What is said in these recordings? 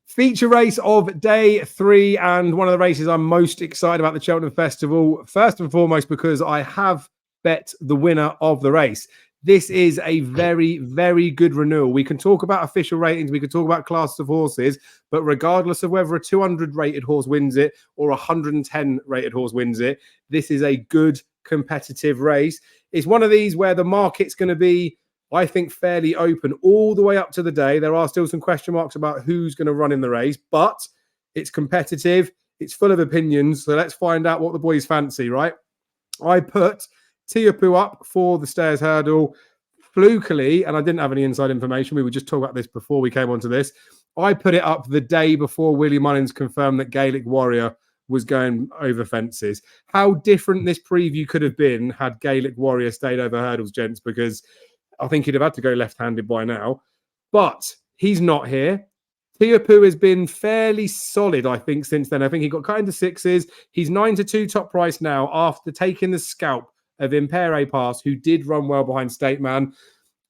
Feature race of day 3 and one of the races I'm most excited about the Cheltenham Festival. First and foremost, because I have bet the winner of the race. This is a very, very good renewal. We can talk about official ratings. We can talk about classes of horses. But regardless of whether a 200 rated horse wins it or a 110 rated horse wins it, this is a good competitive race. It's one of these where the market's going to be, I think, fairly open all the way up to the day. There are still some question marks about who's going to run in the race, but it's competitive. It's full of opinions. So let's find out what the boys fancy, right? I put Tioo up for the Stairs Hurdle. Flukily, and I didn't have any inside information. We were just talking about this before we came onto this. I put it up the day before Willie Mullins confirmed that Gaelic Warrior was going over fences. How different this preview could have been had Gaelic Warrior stayed over hurdles, gents, because I think he'd have had to go left-handed by now. But he's not here. Tioo has been fairly solid, I think, since then. I think he got cut into 6s. He's 9-2 top price now after taking the scalp of Impere Pass, who did run well behind State Man.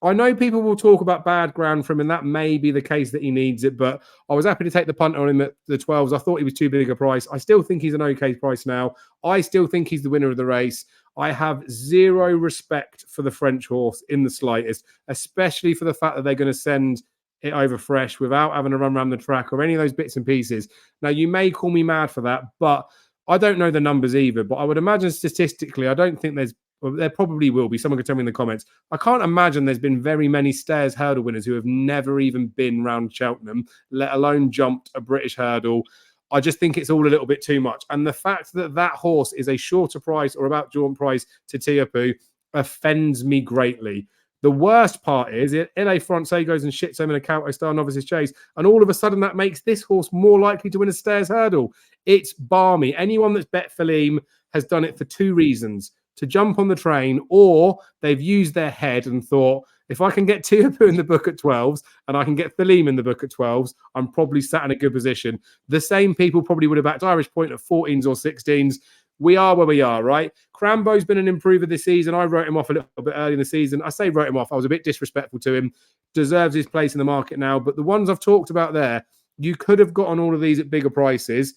I know people will talk about bad ground for him, and that may be the case that he needs it, but I was happy to take the punt on him at the 12s. I thought he was too big a price. I still think he's an okay price now. I still think he's the winner of the race. I have zero respect for the French horse in the slightest, especially for the fact that they're going to send it over fresh without having to run around the track or any of those bits and pieces. Now, you may call me mad for that, but I don't know the numbers either. But I would imagine statistically, I don't think there probably will be. Someone could tell me in the comments. I can't imagine there's been very many Stairs hurdle winners who have never even been round Cheltenham, let alone jumped a British hurdle. I just think it's all a little bit too much. And the fact that that horse is a shorter price or about jaunt price to Tioo offends me greatly. The worst part is LA Francais goes and shits him in a Calco Star Novices Chase, and all of a sudden that makes this horse more likely to win a Stairs hurdle. It's balmy. Anyone that's bet Theim has done it for 2 reasons: to jump on the train, or they've used their head and thought, if I can get Tioo in the book at 12s and I can get Theim in the book at 12s, I'm probably sat in a good position. The same people probably would have backed Irish Point at 14s or 16s. We are where we are, right? Crambo's been an improver this season. I wrote him off a little bit early in the season. I say wrote him off. I was a bit disrespectful to him. Deserves his place in the market now. But the ones I've talked about there, you could have gotten all of these at bigger prices.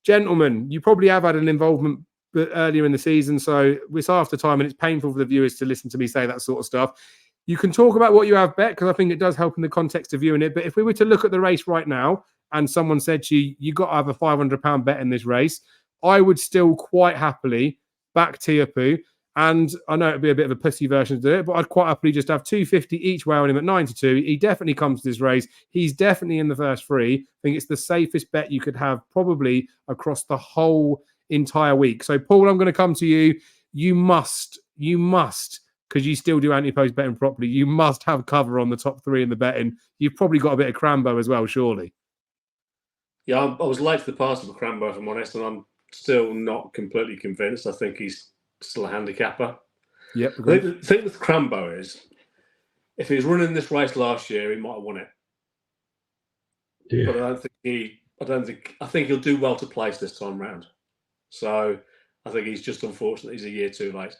Gentlemen, you probably have had an involvement earlier in the season, so it's after time and it's painful for the viewers to listen to me say that sort of stuff. You can talk about what you have bet, because I think it does help in the context of viewing it. But if we were to look at the race right now and someone said to you, you got to have a £500 bet in this race, I would still quite happily back Tioo. And I know it'd be a bit of a pussy version to do it, but I'd quite happily just have 250 each way on him at 9-2. He definitely comes to this race. He's definitely in the first 3. I think it's the safest bet you could have probably across the whole entire week. So, Paul, I'm going to come to you. You must, because you still do anti-post betting properly, you must have cover on the top 3 in the betting. You've probably got a bit of Crambo as well, surely. Yeah, I was late to the party with Crambo, if I'm honest, and I'm still not completely convinced. I think he's still a handicapper. Yep. The thing with Crambo is, if he was running this race last year, he might have won it. Yeah. But I think he'll do well to place this time round. So I think he's just unfortunate he's a year too late.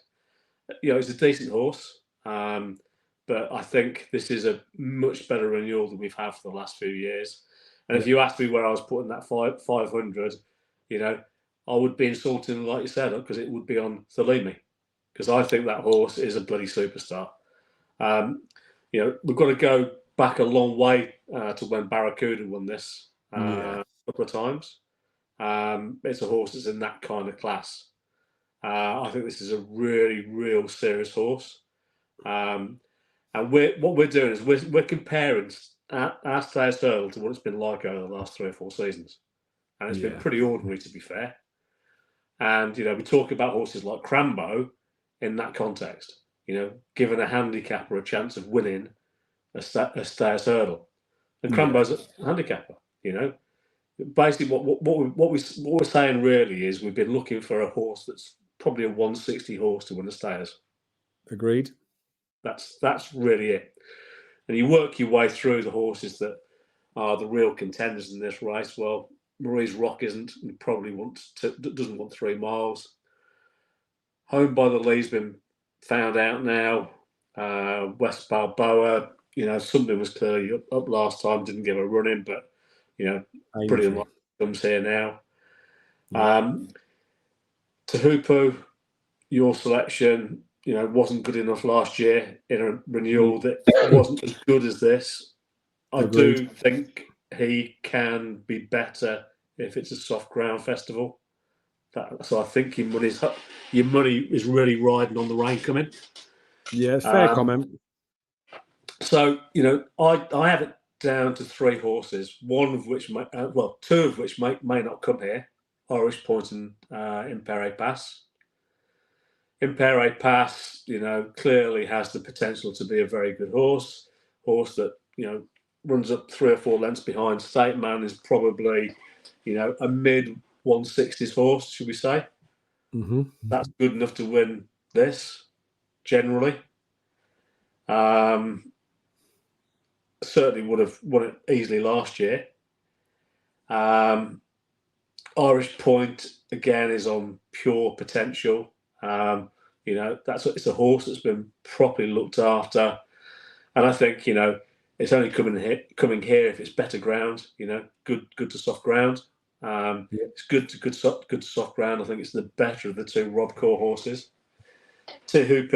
You know, he's a decent horse, but I think this is a much better renewal than we've had for the last few years. And if you asked me where I was putting that 500, you know, I would be insulting, like you said, because it would be on Theim, because I think that horse is a bloody superstar. You know, we've got to go back a long way to when Barracuda won this a couple of times. It's a horse that's in that kind of class. I think this is a really, real serious horse. And what we're doing is we're comparing our Stairs Hurdle to what it's been like over the last 3 or 4 seasons. And it's been pretty ordinary, to be fair. And, you know, we talk about horses like Crambo in that context, you know, giving a handicapper a chance of winning a Stairs Hurdle. And Crambo's a handicapper, you know. Basically, what we're saying really is we've been looking for a horse that's probably a 160 horse to win the Stairs. Agreed. That's really it. And you work your way through the horses that are the real contenders in this race. Well, Marie's Rock isn't, and probably doesn't want 3 miles. Home by the Lee's been found out now. West Balboa, you know, something was clearly up last time, didn't give a run in, but Pretty unlikely comes here now. Tioo, your selection, wasn't good enough last year in a renewal that wasn't as good as this. I do think he can be better if it's a soft ground festival. So I think your money is really riding on the rain coming. Yeah, fair comment. So I have it down to 3 horses. One of which, two of which may not come here: Irish Point and Impere Pass. Impere Pass, clearly has the potential to be a very good horse that runs up 3 or 4 lengths behind. Theim is probably, a mid 160s horse, should we say? That's good enough to win this, generally. Certainly would have won it easily last year. Irish Point, again, is on pure potential. It's a horse that's been properly looked after. And I think, it's only coming here if it's better ground, good to soft ground. It's good to soft ground. I think it's the better of the 2 Rob Core horses. Tioo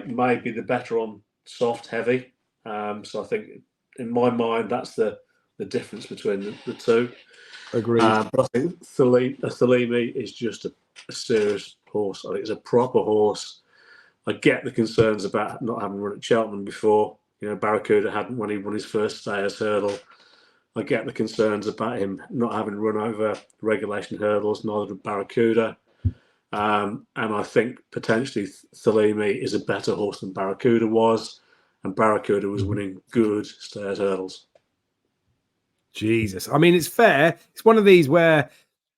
may be the better on soft, heavy. So I think, in my mind, that's the difference between the 2. Agreed. But I think Theim is just a serious horse. I think it's a proper horse. I get the concerns about not having run at Cheltenham before. Barracuda hadn't when he won his first Stayers hurdle. I get the concerns about him not having run over regulation hurdles, neither did Barracuda. And I think potentially Theim is a better horse than Barracuda was, and Barracuda was winning good Stayers hurdles. Jesus. I mean, it's fair. It's one of these where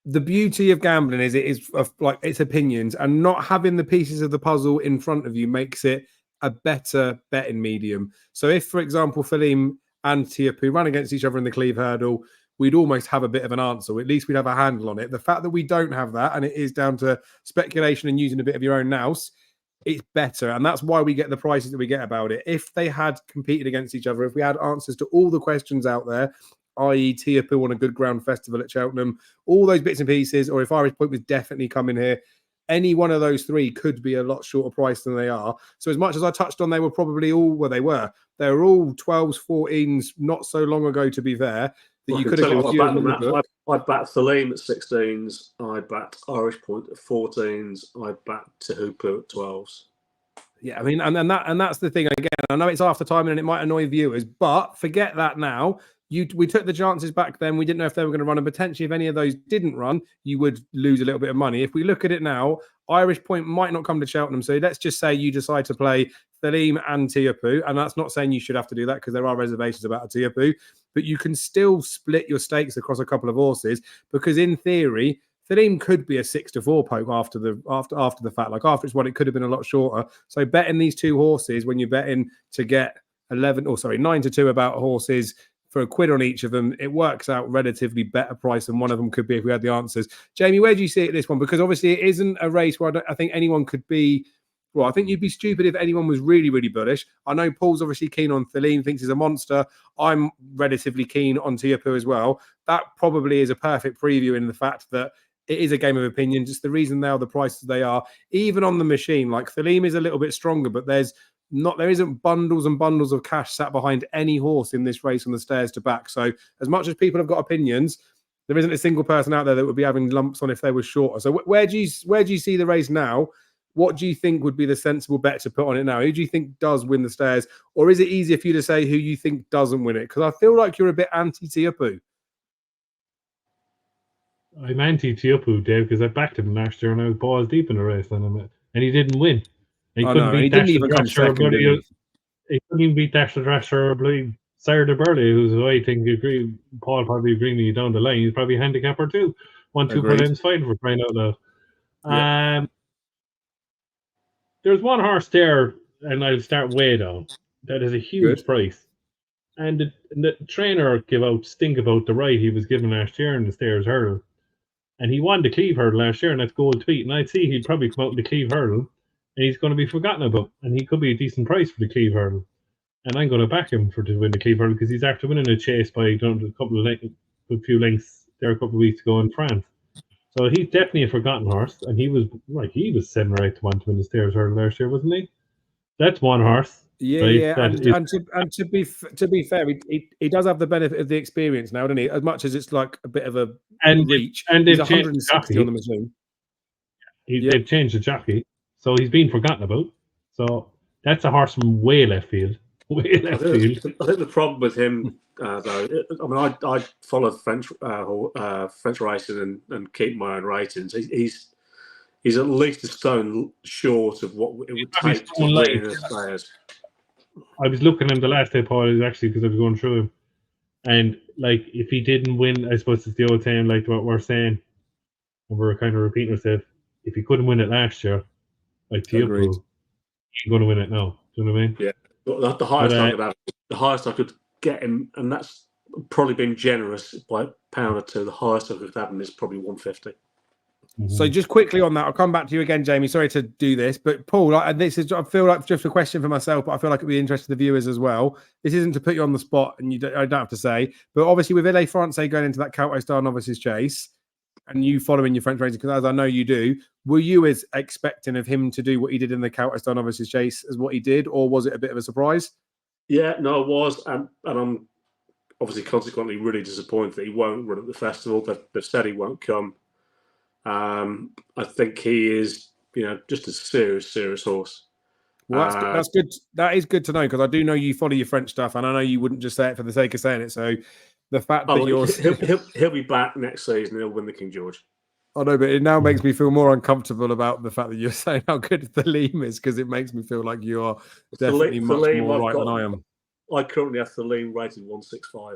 the beauty of gambling is it's opinions, and not having the pieces of the puzzle in front of you makes it a better betting medium. So if, for example, Theim and Tioo run against each other in the Cleve hurdle, we'd almost have a bit of an answer. At least we'd have a handle on it. The fact that we don't have that, and it is down to speculation and using a bit of your own nous, it's better. And that's why we get the prices that we get about it. If they had competed against each other, if we had answers to all the questions out there, i.e. Tioo on a good ground festival at Cheltenham, all those bits and pieces, or if Irish Point was definitely coming here, any one of those 3 could be a lot shorter price than they are. So as much as I touched on, they were probably all where they were. They were all 12s, 14s, not so long ago, to be fair, that you could have got a few of them in the book. I backed Theim at 16s. I backed Irish Point at 14s. I backed Tioo at 12s. Yeah, I mean, and that's the thing. Again, I know it's after time and it might annoy viewers, but forget that now. We took the chances back then. We didn't know if they were going to run, and potentially if any of those didn't run, you would lose a little bit of money. If we look at it now, Irish Point might not come to Cheltenham. So let's just say you decide to play Theim and Tioo, and that's not saying you should have to do that because there are reservations about a Tioo, but you can still split your stakes across a couple of horses, because in theory, Theim could be a 6-4 poke after the fact. Like after it's won, it could have been a lot shorter. So betting these 2 horses when you're betting to get 9-2 about horses for £1 on each of them, it works out relatively better price than one of them could be if we had the answers. Jamie, where do you see it this one? Because obviously it isn't a race where I think anyone could be. Well, I think you'd be stupid if anyone was really, really bullish. I know Paul's obviously keen on Theim, thinks he's a monster. I'm relatively keen on Tioo as well. That probably is a perfect preview in the fact that it is a game of opinion. Just the reason they are the prices they are, even on the machine. Like Theim is a little bit stronger, but there isn't bundles and bundles of cash sat behind any horse in this race on the stairs to back. So as much as people have got opinions, there isn't a single person out there that would be having lumps on if they were shorter. So where do you see the race now? What do you think would be the sensible bet to put on it now? Who do you think does win the stairs? Or is it easier for you to say who you think doesn't win it? Because I feel like you're a bit anti-Tioo. I'm anti-Tioo, Dave, because I backed him last year and I was balls deep in the race, and he didn't win. He couldn't beat Dash the Dresser, he couldn't even beat Dash the Dresser or bloody Sarah de Burley, who's, I think, Paul probably agreeing with you down the line. He's probably a handicapper too. 1-2 per length's fine for crying out loud. Yeah. There's one horse there, and I'll start way down, that is a huge price. And the trainer gave out stink about the right he was given last year in the Stayers hurdle. And he won the Cleve hurdle last year, and that's gold tweet. And I'd see he'd probably come out in the Cleve hurdle, and he's going to be forgotten about. And he could be a decent price for the Cleve hurdle. And I'm going to back him to win the Cleve hurdle because he's after winning a chase by a couple of a few lengths there a couple of weeks ago in France. So he's definitely a forgotten horse, and he was 7 or 8 to 1 to win the Stayers Hurdle last year, wasn't he? That's one horse. Yeah, right? yeah, and to be fair, he does have the benefit of the experience now, doesn't he? As much as it's like a bit of a reach, and he's they've changed 160 on the machine. They've changed the jockey, so he's been forgotten about. So that's a horse from way left field. Way left field. I think the problem with him, though, I mean, I follow French racing and keep my own ratings. He's at least a stone short of what it would take to win the Stayers. I was looking at him the last day, Paul, actually, because I was going through him. And, like, if he didn't win, I suppose it's the old time, like what we're saying, and we're kind of repeating ourselves, if he couldn't win it last year, like Tioo, he's going to win it now. Do you know what I mean? Yeah. The highest I could get him, and that's probably been generous by £1 or £2. The highest I could have him is probably 150. So just quickly on that, I'll come back to you again, Jamie. Sorry to do this, but Paul, and this is, I feel like just a question for myself, but I feel like it'd be interesting to the viewers as well. This isn't to put you on the spot, and I don't have to say, but obviously with Ile Francais going into that Cowboy Star Novices chase, and you following your French racing, because as I know you do, were you as expecting of him to do what he did in the Cowboy Star Novices chase as what he did, or was it a bit of a surprise? Yeah, no, it was, and I'm obviously consequently really disappointed that he won't run at the festival. They've said he won't come. I think he is, just a serious horse. Well, that's good. That is good to know, because I do know you follow your French stuff, and I know you wouldn't just say it for the sake of saying it. So the fact that you're he'll be back next season, he'll win the King George. I know, but it now makes me feel more uncomfortable about the fact that you're saying how good Theim is, because it makes me feel like you are definitely much more right than I am. I currently have Theim rated 165.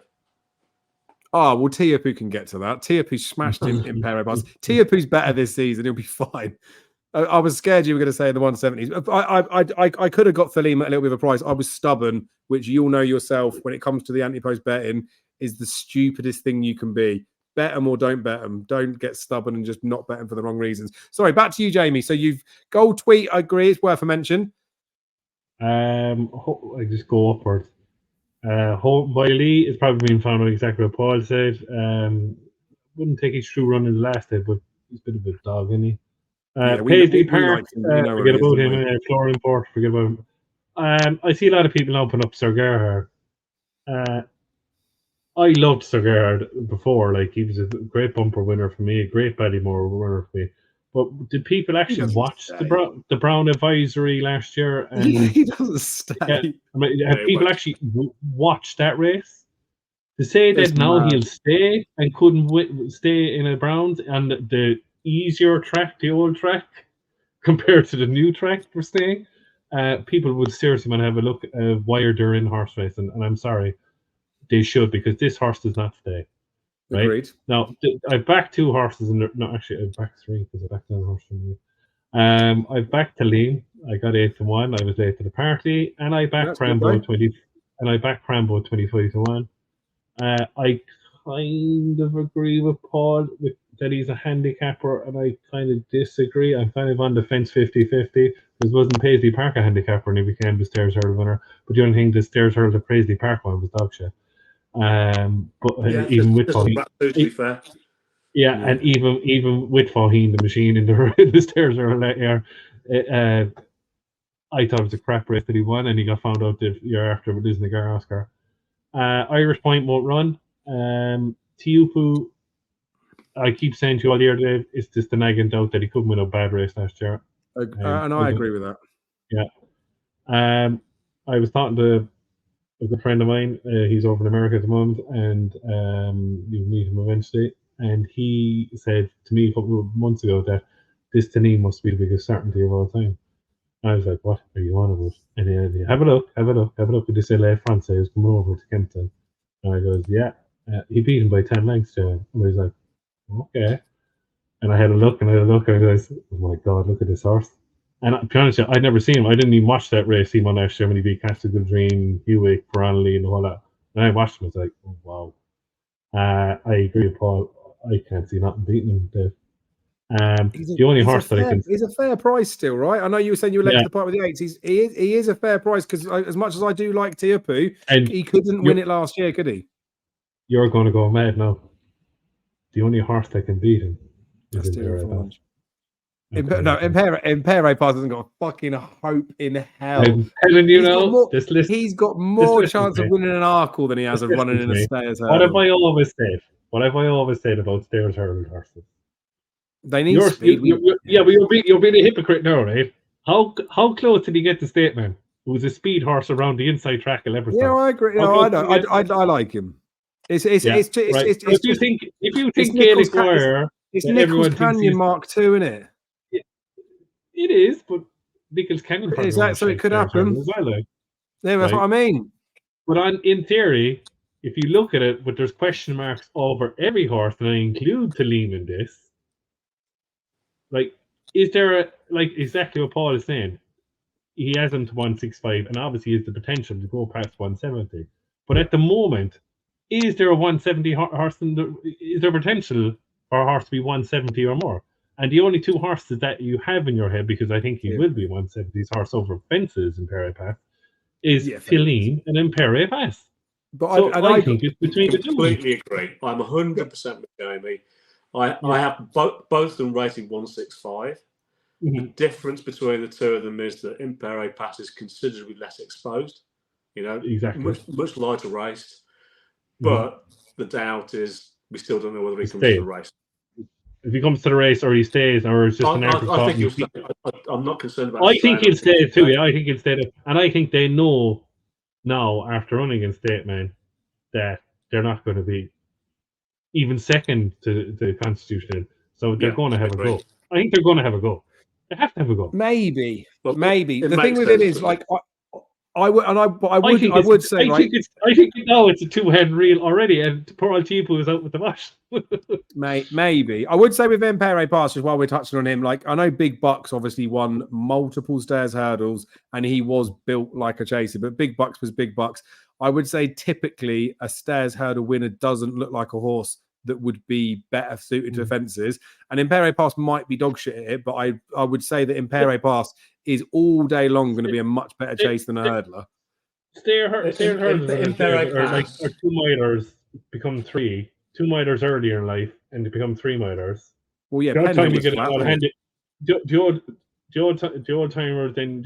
Oh, well, Tioo can get to that. Tioo smashed him in Paribas. Tioo's better this season. He'll be fine. I was scared you were going to say the 170s. I could have got Theim at a little bit of a price. I was stubborn, which you'll know yourself when it comes to the anti-post betting is the stupidest thing you can be. Bet them or don't bet them. Don't get stubborn and just not bet them for the wrong reasons. Sorry, back to you, Jamie. So you've gold tweet. I agree. It's worth a mention. I just go upwards. Hope by Lee is probably been found out exactly what Paul said. Wouldn't take his true run in the last day, but he's a bit of a dog, isn't he? Paisley Park, forget about him. Florian Port, forget about him. I see a lot of people open up Sir Gerhard. I loved Sir Gerhard before. Like, he was a great bumper winner for me, a great Ballymore winner for me. But did people actually watch the Brown Advisory last year? And he doesn't stay. Have people actually watched that race? To say that now he'll stay and couldn't stay in a Browns and the easier track, the old track, compared to the new track for staying, people would seriously want to have a look at why they're in horse racing. And I'm sorry, they should, because this horse does not stay. Right? Agreed. Now, I backed 2 horses, and no, actually, I backed 3 because I backed another horse from you. I backed Theim. I got 8 to 1. I was late to the party, and I backed Crambo 20. And I backed Crambo 25 to 1. I kind of agree with Paul that he's a handicapper, and I kind of disagree. I'm kind of on the fence 50-50. Because wasn't Paisley Park a handicapper, and he became the Stayers Hurdle winner. But the only thing the Stayers Hurdle, the Paisley Park one, was dog shit. Even with Faheen, and even with Faheen, the machine in the Stayers Hurdle that year, I thought it was a crap race that he won, and he got found out the year after with losing the Gar Oscar. Irish Point won't run. Tioo, I keep saying to you all year, Dave, it's just a nagging doubt that he couldn't win a bad race last year. And I agree with that. Yeah. I was talking to a good friend of mine. He's over in America at the moment, and you'll meet him eventually. And he said to me a couple of months ago that this Theim must be the biggest certainty of all time. And I was like, "What are you on about?" And he have a look at this Ile Francais who's coming over to Kempton. And I goes, "Yeah." He beat him by 10 lengths, Joe. And I was like, "Okay." And I had a look, and I goes, "Oh my God, look at this horse." And to be honest, I'd never seen him. I didn't even watch that race he won last year when he beat Castle Dream, Hewitt, Coronley, and all that. And I watched him. I was like, "Oh wow." I agree with Paul. I can't see nothing beating him, Dave. The only horse that I can... He's a fair price still, right? I know you were saying you were late to the part with the 8s. He is a fair price, because as much as I do like Tioo, he couldn't win it last year, could he? You're going to go mad now. the only horse that can beat him is Imperial Imperial Forge. Imperial Pass hasn't got a fucking hope in hell. I'm telling you now, he's got more chance of winning an Arkle than he has of running in a Stayers hurdle. What have I always said? What have I always said about Stayers hurdle horses? They need speed. But you're being a hypocrite now, right? How close did he get to Stateman? Who was a speed horse around the inside track at Leopardstown? Yeah, I agree. No, I know. I like him. If you think Gaelic Wire, it's Nichols Canyon Mark II, isn't it? It is, but Nichols Canyon. Is that so? It could happen. As well, yeah, that's what I mean. But in theory, if you look at it, but there's question marks over every horse, and I include Theim in this. Like, is there exactly what Paul is saying? He hasn't 165, and obviously he has the potential to go past 170. But at the moment, is there a 170 horse? Is there potential for a horse to be 170 or more? And the only two horses that you have in your head, because I think he will be 170's horse over fences in Perry Pass, is Theim and Imperial Pass. But so I think it's between the two. Completely agree. I'm 100% with Jamie. I have both of them rating 165. The difference between the two of them is that Imperial Pass is considerably less exposed. Exactly. Much lighter raced. But the doubt is we still don't know whether he comes to the race. If he comes to the race, or he stays, or it's just an afterthought. I'm not concerned about. I think he'll stay too. Yeah, I think he'll stay. And I think they know now, after running in Stateman, that they're not going to be even second to the Constitution. So they're going to have a go. I think they're going to have a go. They have to have a go. Maybe. The thing with it is, like, I would say, I think now it's a two-head reel already, and poor old Tioo is out with the wash. Maybe. I would say with Imperial Pass, just while we're touching on him, like, I know Big Bucks obviously won multiple Stayers hurdles, and he was built like a chaser, but Big Bucks was Big Bucks. I would say typically a Stayers hurdle winner doesn't look like a horse that would be better suited to fences. And Imperial Pass might be dog shit at it, but I would say that Imperial Pass is all day long going to be a much better chase than a hurdler. Stayers hurdles are 2 miters become 3. 2 miters earlier in life, and they become 3 miters. Well, yeah, the time you get the old timer, then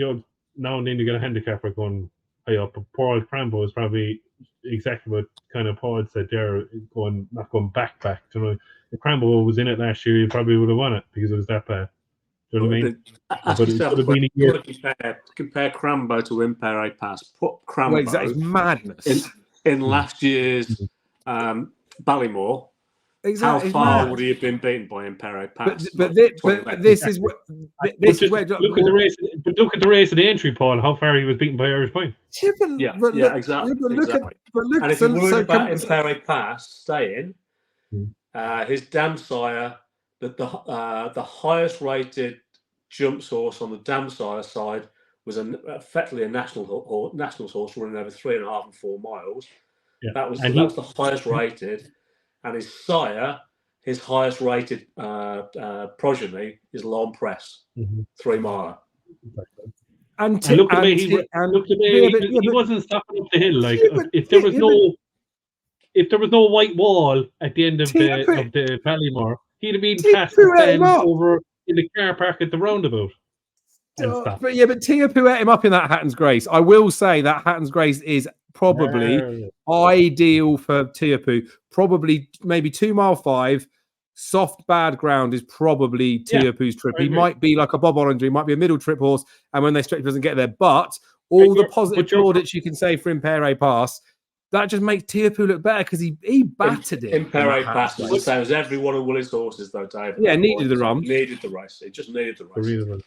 now and then you get a handicapper going high up. But poor old Crambo is probably exactly what kind of Paul said there, not going back. You know, if Crambo was in it last year, he probably would have won it because it was that bad. Do you know what I mean? Ask yourself, compare Crambo to Imperial Pass. Put Crambo it's madness in last year's Ballymore. Exactly. How far would he have been beaten by Imperial Pass? But this is where look at the race. But look at the race of the entry, Paul. How far he was beaten by Irish Point. Exactly. And if you're worried about Imperial Pass staying, his dam sire, the highest rated jump horse on the dam sire side was effectively a national horse running over 3.5 and 4 miles. Yeah. That was the highest rated. And his sire, his highest rated progeny is Long Press, 3 mile. He wasn't stopping up the hill. Like if there was no white wall at the end of the Ballymore, he'd have been past the stand over in the car park at the roundabout. But Tioo ate him up in that Hatton's Grace. I will say that Hatton's Grace is probably ideal for Tioo. Probably maybe 2 mile 5, soft bad ground is probably Tioo's trip. He might be like a Bob Olinger, he might be a middle trip horse, and when they stretch, he doesn't get there. But all the positive plaudits you can say for Imperial Pass, that just makes Tioo look better because he battered it. Imperial Pass was the same as every one of Willie's horses, though, Dave. Yeah, needed the run. Needed the race. It just needed the race.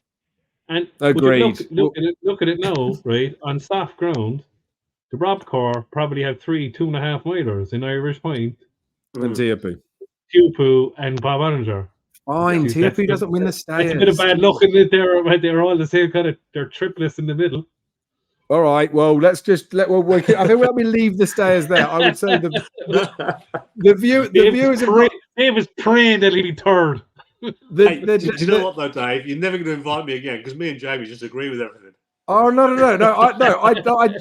And agreed. Look at it now, right? On soft ground, the Rob Corps probably have 3 2.5 milers in Irish Point. And Tioo and Bob Olinger. Fine, Tioo doesn't win the Stayers. It's a bit of bad luck in it. They're all the same kind of. They're triplets in the middle. All right. Well, let's just I think let me leave the Stayers there. I would say the viewers. Dave was praying that he'd be third. Do you know what though, Dave? You're never going to invite me again because me and Jamie just agree with everything. Oh no!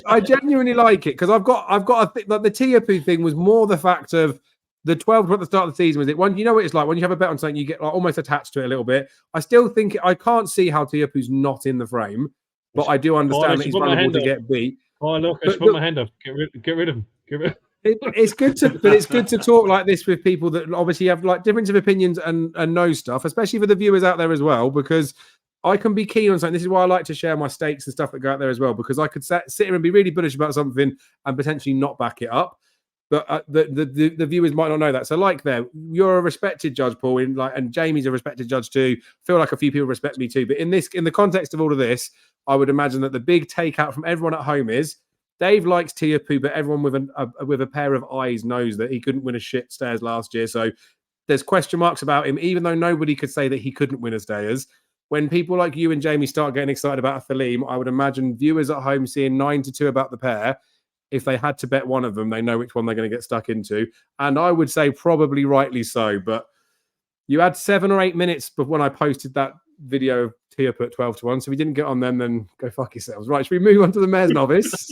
I genuinely like it because I've got a thing. Like the Tioo thing was more the fact of the 12 at the start of the season was it one? You know what it's like when you have a bet on something, you get like, almost attached to it a little bit. I still think I can't see how Tioopu's not in the frame, but I do understand that he's vulnerable to get beat. Oh look, I should put my hand up. Get rid of him. It's good to talk like this with people that obviously have like difference of opinions and know stuff, especially for the viewers out there as well, because I can be keen on something. This is why I like to share my stakes and stuff that go out there as well, because I could sit here and be really bullish about something and potentially not back it up. But the viewers might not know that. So, like, you're a respected judge, Paul, and Jamie's a respected judge too. I feel like a few people respect me too. But in the context of all of this, I would imagine that the big takeout from everyone at home is Dave likes Tioopu, but everyone with a pair of eyes knows that he couldn't win a shit Stayers last year. So there's question marks about him, even though nobody could say that he couldn't win a Stayers. When people like you and Jamie start getting excited about a Theim, I would imagine viewers at home seeing 9-2 about the pair. If they had to bet one of them, they know which one they're going to get stuck into. And I would say probably rightly so. But you had 7 or 8 minutes when I posted that video of Tioopu at 12-1. So if you didn't get on them, then go fuck yourselves. Right, should we move on to the Mayor's Novice?